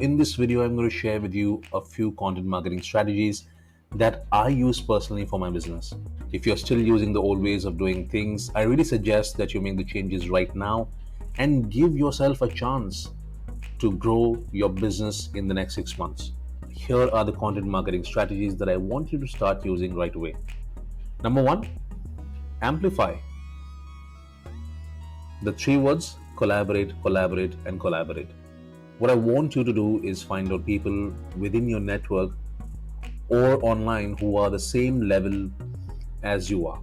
In this video, I'm going to share with you a few content marketing strategies that I use personally for my business. If you're still using the old ways of doing things, I really suggest that you make the changes right now and give yourself a chance to grow your business in the next 6 months. Here are the content marketing strategies that I want you to start using right away. Number one, amplify. The three words: collaborate, collaborate, and collaborate. What I want you to do is find out people within your network or online who are the same level as you are.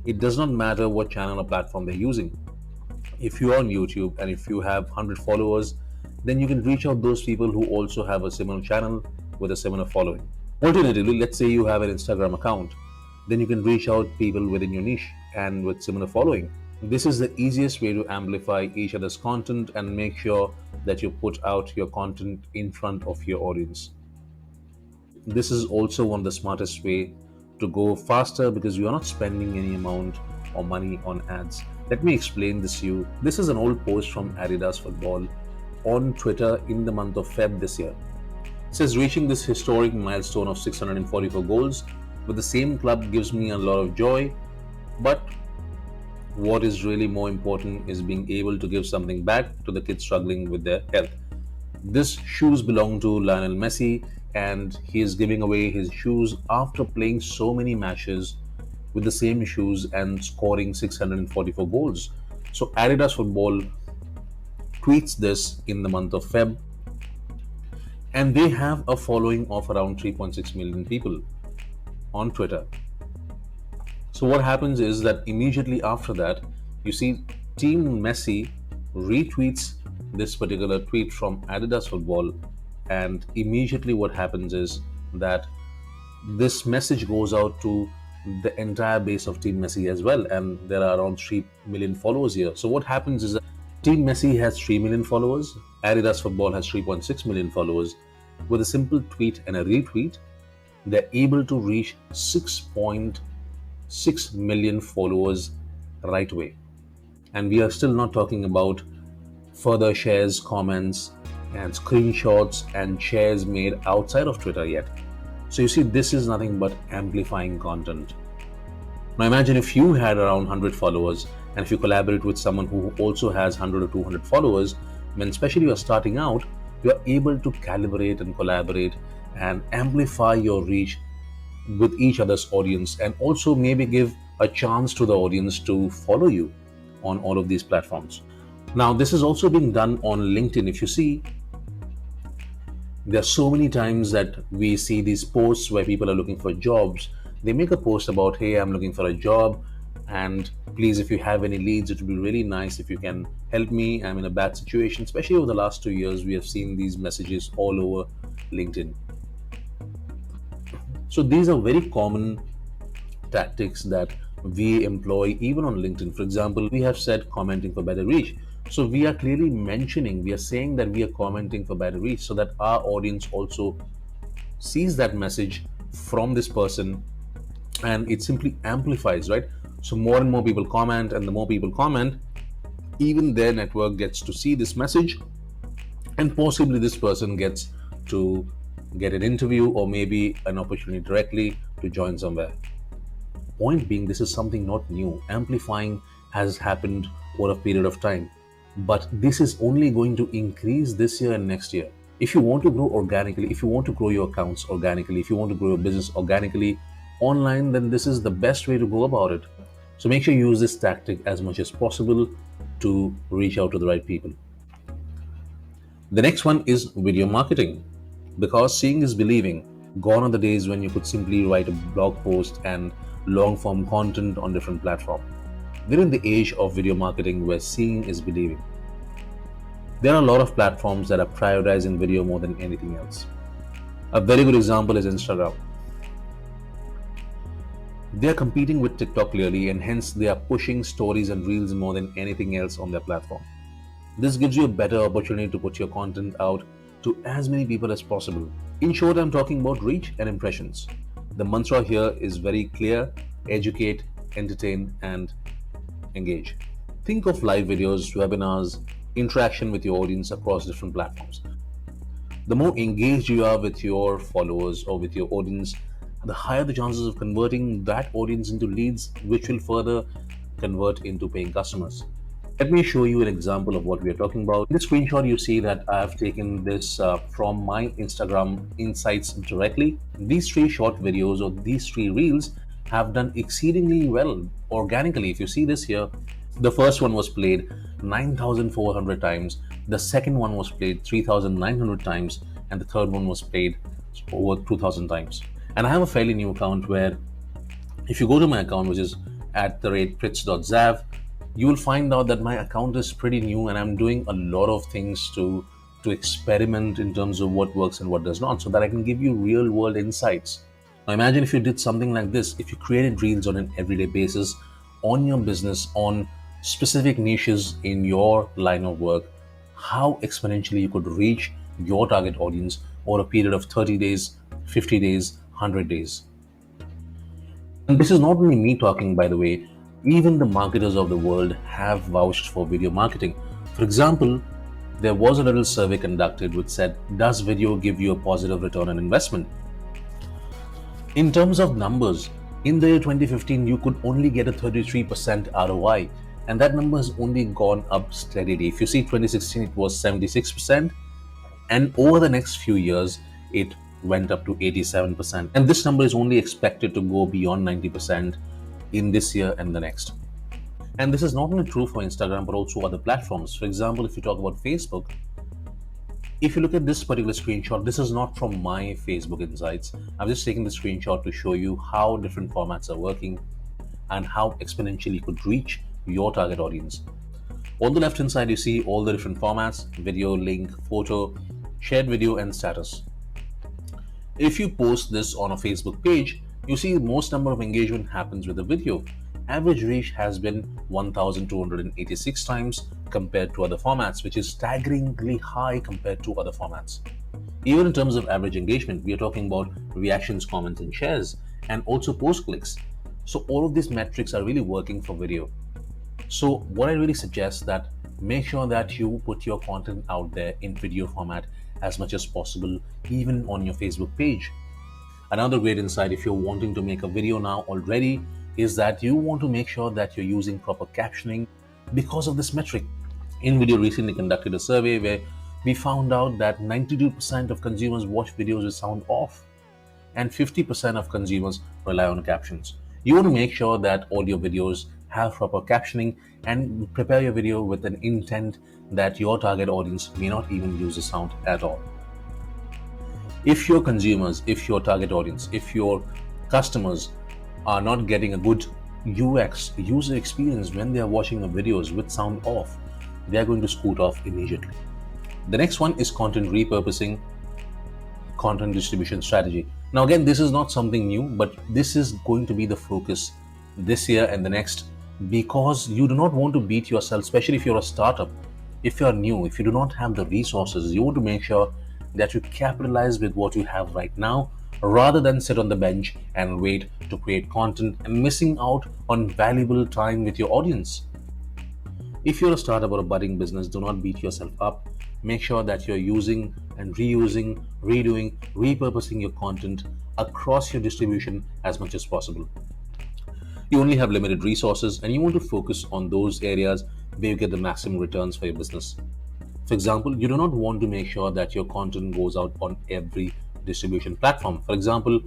It does not matter what channel or platform they're using. If you're on YouTube and if you have 100 followers, then you can reach out those people who also have a similar channel with a similar following. Alternatively, let's say you have an Instagram account, then you can reach out people within your niche and with similar following. This is the easiest way to amplify each other's content and make sure that you put out your content in front of your audience. This is also one of the smartest way to go faster because you are not spending any amount or money on ads. Let me explain this to you. This is an old post from Adidas Football on Twitter in the month of Feb this year. It says, reaching this historic milestone of 644 goals with the same club gives me a lot of joy, but what is really more important is being able to give something back to the kids struggling with their health. This shoes belong to Lionel Messi, and he is giving away his shoes after playing so many matches with the same shoes and scoring 644 goals. So Adidas Football tweets this in the month of Feb, and they have a following of around 3.6 million people on Twitter. So what happens is that immediately after that, you see Team Messi retweets this particular tweet from Adidas Football, and immediately what happens is that this message goes out to the entire base of Team Messi as well, and there are around 3 million followers here. So what happens is that Team Messi has 3 million followers, Adidas Football has 3.6 million followers. With a simple tweet and a retweet, they're able to reach 6.6 million followers right away. And we are still not talking about further shares, comments, and screenshots and shares made outside of Twitter yet. So you see, this is nothing but amplifying content. Now imagine if you had around 100 followers, and if you collaborate with someone who also has 100 or 200 followers, when especially you're starting out, you're able to calibrate and collaborate and amplify your reach with each other's audience, and also maybe give a chance to the audience to follow you on all of these platforms. Now, this is also being done on LinkedIn. If you see, there are so many times that we see these posts where people are looking for jobs. They make a post about, hey, I'm looking for a job, and please, if you have any leads, it would be really nice if you can help me. I'm in a bad situation. Especially over the last 2 years, we have seen these messages all over LinkedIn. So these are very common tactics that we employ even on LinkedIn. For example, we have said commenting for better reach. So we are clearly mentioning, we are saying that we are commenting for better reach so that our audience also sees that message from this person, and it simply amplifies, right? So more and more people comment, and the more people comment, even their network gets to see this message, and possibly this person gets to get an interview or maybe an opportunity directly to join somewhere. Point being, this is something not new. Amplifying has happened over a period of time, but this is only going to increase this year and next year. If you want to grow organically, if you want to grow your accounts organically, if you want to grow your business organically online, then this is the best way to go about it. So make sure you use this tactic as much as possible to reach out to the right people. The next one is video marketing, because seeing is believing. Gone are the days when you could simply write a blog post and long form content on different platforms. We're in the age of video marketing where seeing is believing. There are a lot of platforms that are prioritizing video more than anything else. A very good example is Instagram. They are competing with TikTok clearly, and hence they are pushing stories and reels more than anything else on their platform. This gives you a better opportunity to put your content out to as many people as possible. In short, I'm talking about reach and impressions. The mantra here is very clear: educate, entertain, and engage. Think of live videos, webinars, interaction with your audience across different platforms. The more engaged you are with your followers or with your audience, the higher the chances of converting that audience into leads, which will further convert into paying customers. Let me show you an example of what we are talking about. In this screenshot, you see that I have taken this from my Instagram Insights directly. These three short videos or these three reels have done exceedingly well organically. If you see this here, the first one was played 9,400 times, the second one was played 3,900 times, and the third one was played over 2,000 times. And I have a fairly new account where if you go to my account, which is at the rate prits.zav, you will find out that my account is pretty new and I'm doing a lot of things to experiment in terms of what works and what does not, so that I can give you real world insights. Now imagine if you did something like this, if you created reels on an everyday basis on your business, on specific niches in your line of work, how exponentially you could reach your target audience over a period of 30 days, 50 days, 100 days. And this is not only me talking, by the way, even the marketers of the world have vouched for video marketing. For example, there was a little survey conducted which said, does video give you a positive return on investment? In terms of numbers, in the year 2015, you could only get a 33% ROI, and that number has only gone up steadily. If you see 2016, it was 76%, and over the next few years, it went up to 87%. And this number is only expected to go beyond 90% in this year and the next. And this is not only true for Instagram, but also other platforms. For example, if you talk about Facebook, if you look at this particular screenshot, this is not from my Facebook Insights. I'm just taking the screenshot to show you how different formats are working and how exponentially you could reach your target audience. On the left hand side, you see all the different formats: video, link, photo, shared video, and status. If you post this on a Facebook page, you see the most number of engagement happens with the video. Average reach has been 1,286 times compared to other formats, which is staggeringly high compared to other formats. Even in terms of average engagement, we are talking about reactions, comments, and shares, and also post clicks. So all of these metrics are really working for video. So what I really suggest that make sure that you put your content out there in video format as much as possible, even on your Facebook page. Another great insight, if you're wanting to make a video now already, is that you want to make sure that you're using proper captioning because of this metric. InVideo recently conducted a survey where we found out that 92% of consumers watch videos with sound off, and 50% of consumers rely on captions. You want to make sure that all your videos have proper captioning and prepare your video with an intent that your target audience may not even use the sound at all. If your consumers, if your target audience, if your customers are not getting a good UX, user experience, when they are watching your videos with sound off, they are going to scoot off immediately. The next one is content repurposing, content distribution strategy. Now again, this is not something new, but this is going to be the focus this year and the next, because you do not want to beat yourself, especially if you're a startup. If you're new, if you do not have the resources, you want to make sure that you capitalize with what you have right now, rather than sit on the bench and wait to create content and missing out on valuable time with your audience. If you're a startup or a budding business, do not beat yourself up. Make sure that you're using and reusing, redoing, repurposing your content across your distribution as much as possible. You only have limited resources and you want to focus on those areas where you get the maximum returns for your business. For example, you do not want to make sure that your content goes out on every distribution platform. For example,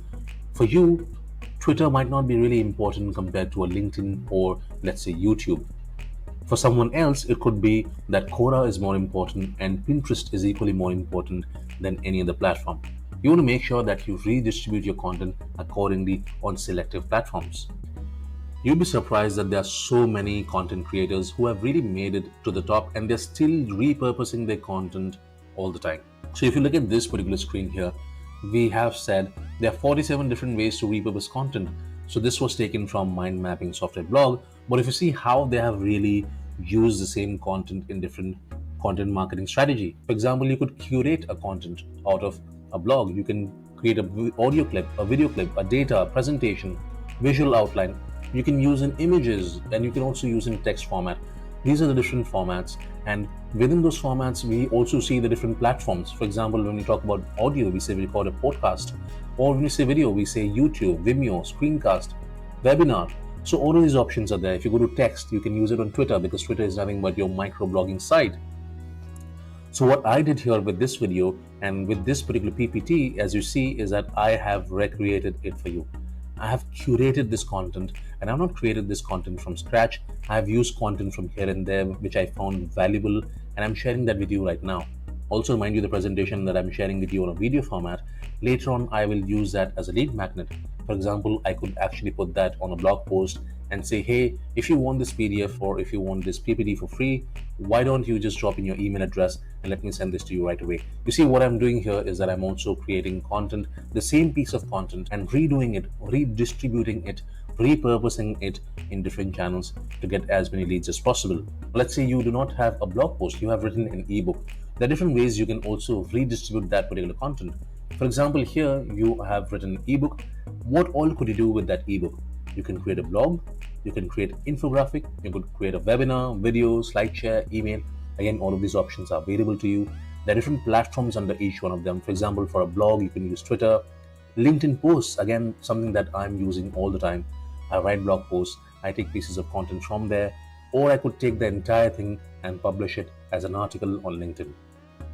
for you, Twitter might not be really important compared to a LinkedIn or, let's say, YouTube. For someone else, it could be that Quora is more important and Pinterest is equally more important than any other platform. You want to make sure that you redistribute your content accordingly on selective platforms. You'll be surprised that there are so many content creators who have really made it to the top and they're still repurposing their content all the time. So if you look at this particular screen here, we have said there are 47 different ways to repurpose content. So this was taken from Mind Mapping Software blog, but if you see how they have really used the same content in different content marketing strategy. For example, you could curate a content out of a blog. You can create a audio clip, a video clip, a data, a presentation, visual outline. You can use in images and you can also use in text format. These are the different formats And within those formats, we also see the different platforms. For example, when we talk about audio, we say we record a podcast. Or when we say video, we say YouTube, Vimeo, Screencast, webinar. So all of these options are there. If you go to text, you can use it on Twitter, because Twitter is nothing but your microblogging site. So what I did here with this video and with this particular PPT, as you see, is that I have recreated it for you. I have curated this content, and I've not created this content from scratch. I've used content from here and there, which I found valuable, and I'm sharing that with you right now. Also, remind you, the presentation that I'm sharing with you on a video format, later on I will use that as a lead magnet. For example, I could actually put that on a blog post and say, hey, if you want this PDF or if you want this PPT for free, why don't you just drop in your email address and let me send this to you right away. You see, what I'm doing here is that I'm also creating content, the same piece of content, and redoing it, redistributing it, repurposing it in different channels to get as many leads as possible. Let's say you do not have a blog post, you have written an ebook. There are different ways you can also redistribute that particular content. For example, here you have written an ebook. What all could you do with that ebook? You can create a blog, you can create infographic, you could create a webinar, video, slide share, email. Again, all of these options are available to you. There are different platforms under each one of them. For example, for a blog, you can use Twitter. LinkedIn posts, again, something that I'm using all the time. I write blog posts, I take pieces of content from there, or I could take the entire thing and publish it as an article on LinkedIn.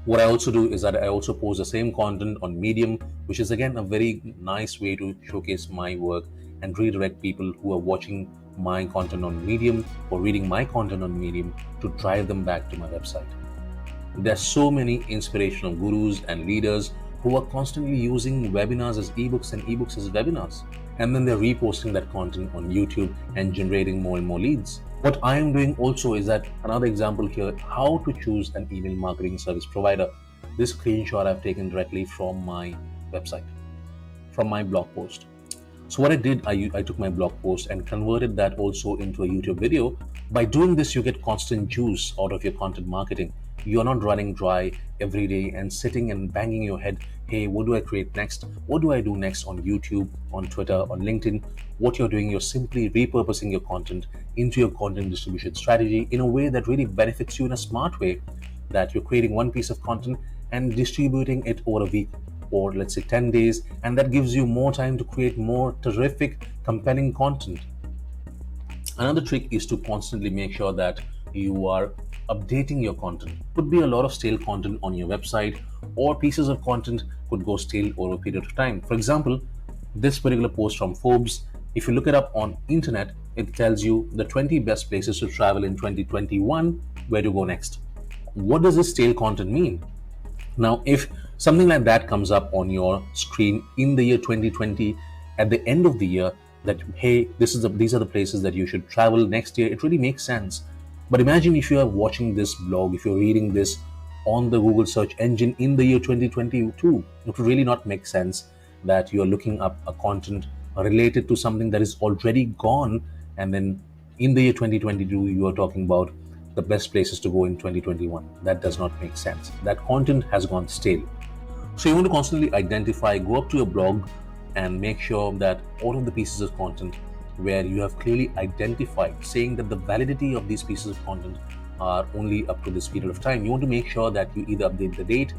What I also do is that I also post the same content on Medium, which is again a very nice way to showcase my work and redirect people who are watching my content on Medium or reading my content on Medium to drive them back to my website. There's so many inspirational gurus and leaders who are constantly using webinars as ebooks and ebooks as webinars. And then they're reposting that content on YouTube and generating more and more leads. What I am doing also is that, another example here, how to choose an email marketing service provider. This screenshot I've taken directly from my website, from my blog post. So what I did, I took my blog post and converted that also into a YouTube video. By doing this, you get constant juice out of your content marketing. You're not running dry every day and sitting and banging your head, hey, what do I create next? What do I do next on YouTube, on Twitter, on LinkedIn? What you're doing, you're simply repurposing your content into your content distribution strategy in a way that really benefits you in a smart way, that you're creating one piece of content and distributing it over a week, or let's say 10 days, and that gives you more time to create more terrific, compelling content. Another trick is to constantly make sure that you are updating your content. Could be a lot of stale content on your website, or pieces of content could go stale over a period of time. For example, this particular post from Forbes, if you look it up on internet, it tells you the 20 best places to travel in 2021, where to go next. What does this stale content mean? Now, if something like that comes up on your screen in the year 2020, at the end of the year, that hey, these are the places that you should travel next year, it really makes sense. But imagine if you are watching this blog, if you're reading this on the Google search engine in the year 2022, it would really not make sense that you're looking up a content related to something that is already gone, and then in the year 2022 you are talking about the best places to go in 2021. That does not make sense. That content has gone stale. So you want to constantly identify, go up to your blog and make sure that all of the pieces of content where you have clearly identified, saying that the validity of these pieces of content are only up to this period of time. You want to make sure that you either update the date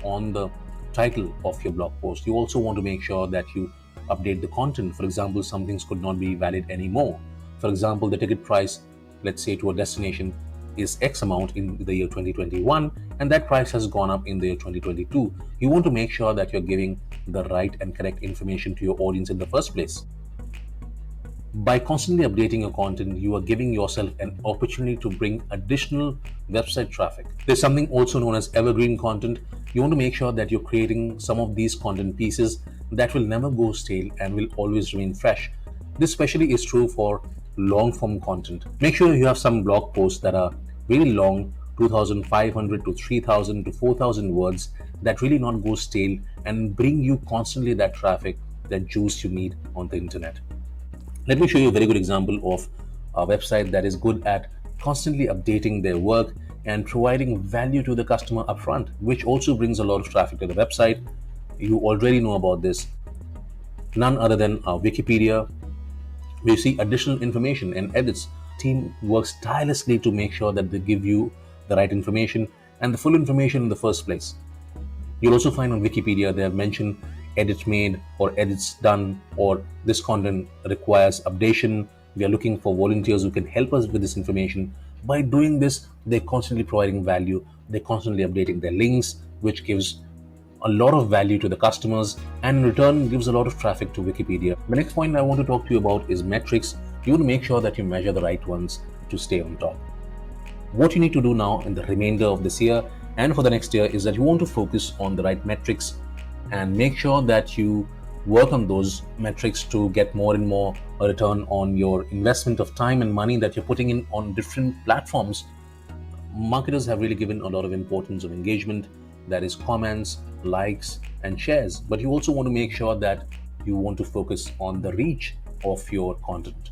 on the title of your blog post. You also want to make sure that you update the content. For example, some things could not be valid anymore. For example, the ticket price, let's say to a destination, is X amount in the year 2021, and that price has gone up in the year 2022. You want to make sure that you're giving the right and correct information to your audience in the first place. By constantly updating your content, you are giving yourself an opportunity to bring additional website traffic. There's something also known as evergreen content. You want to make sure that you're creating some of these content pieces that will never go stale and will always remain fresh. This especially is true for long form content. Make sure you have some blog posts that are really long, 2,500 to 3,000 to 4,000 words, that really not go stale and bring you constantly that traffic, that juice you need on the internet. Let me show you a very good example of a website that is good at constantly updating their work and providing value to the customer upfront, which also brings a lot of traffic to the website. You already know about this. None other than Wikipedia. We see additional information and edits. Team works tirelessly to make sure that they give you the right information and the full information in the first place. You'll also find on Wikipedia they have mentioned edit made or edits done, or this content requires updation. We are looking for volunteers who can help us with this information. By doing this, they're constantly providing value, they're constantly updating their links, which gives a lot of value to the customers and in return gives a lot of traffic to Wikipedia. The next point I want to talk to you about is metrics. You want to make sure that you measure the right ones to stay on top. What you need to do now in the remainder of this year and for the next year is that you want to focus on the right metrics and make sure that you work on those metrics to get more and more a return on your investment of time and money that you're putting in on different platforms. Marketers have really given a lot of importance of engagement, that is comments, likes and shares, but you also want to make sure that you want to focus on the reach of your content.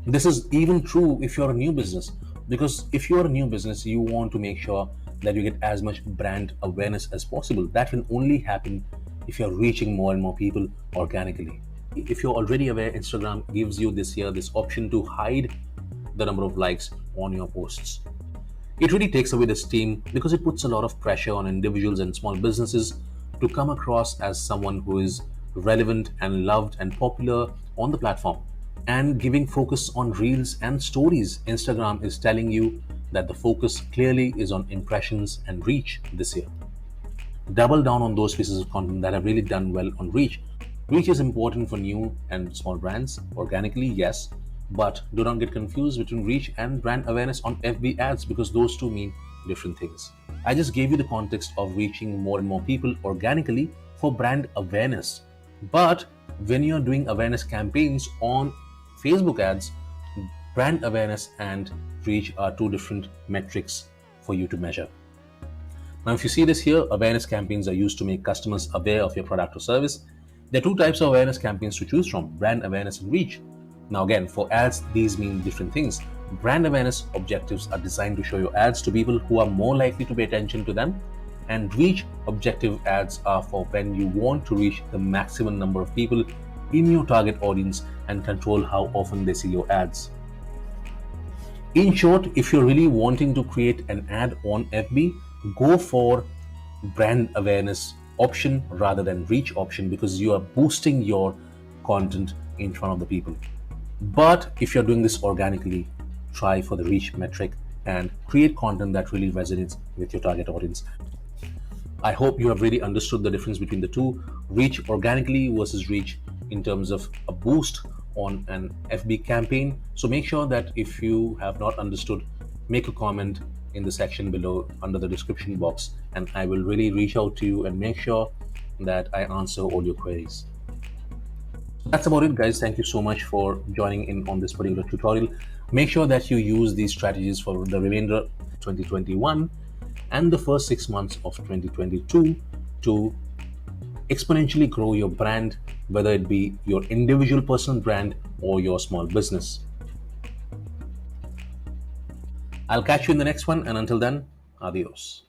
This is even true if you're a new business, because if you're a new business, you want to make sure that you get as much brand awareness as possible. That will only happen if you're reaching more and more people organically. If you're already aware, Instagram gives you this year this option to hide the number of likes on your posts. It really takes away the steam because it puts a lot of pressure on individuals and small businesses to come across as someone who is relevant and loved and popular on the platform. And giving focus on reels and stories, Instagram is telling you that the focus clearly is on impressions and reach this year. Double down on those pieces of content that have really done well on reach. Reach is important for new and small brands, organically, yes, but do not get confused between reach and brand awareness on FB ads because those two mean different things. I just gave you the context of reaching more and more people organically for brand awareness. But when you're doing awareness campaigns on Facebook ads, brand awareness and reach are two different metrics for you to measure. Now, if you see this here, awareness campaigns are used to make customers aware of your product or service. There are two types of awareness campaigns to choose from: brand awareness and reach. Now, again, for ads, these mean different things. Brand awareness objectives are designed to show your ads to people who are more likely to pay attention to them, and reach objective ads are for when you want to reach the maximum number of people in your target audience and control how often they see your ads. In short, if you're really wanting to create an ad on FB, go for brand awareness option rather than reach option because you are boosting your content in front of the people. But if you're doing this organically, try for the reach metric and create content that really resonates with your target audience. I hope you have really understood the difference between the two: reach organically versus reach in terms of a boost on an FB campaign. So make sure that if you have not understood, make a comment in the section below under the description box, and I will really reach out to you and make sure that I answer all your queries. That's about it, guys. Thank you so much for joining in on this particular tutorial. Make sure that you use these strategies for the remainder of 2021 and the first 6 months of 2022 to exponentially grow your brand, whether it be your individual personal brand or your small business. I'll catch you in the next one, and until then, adios.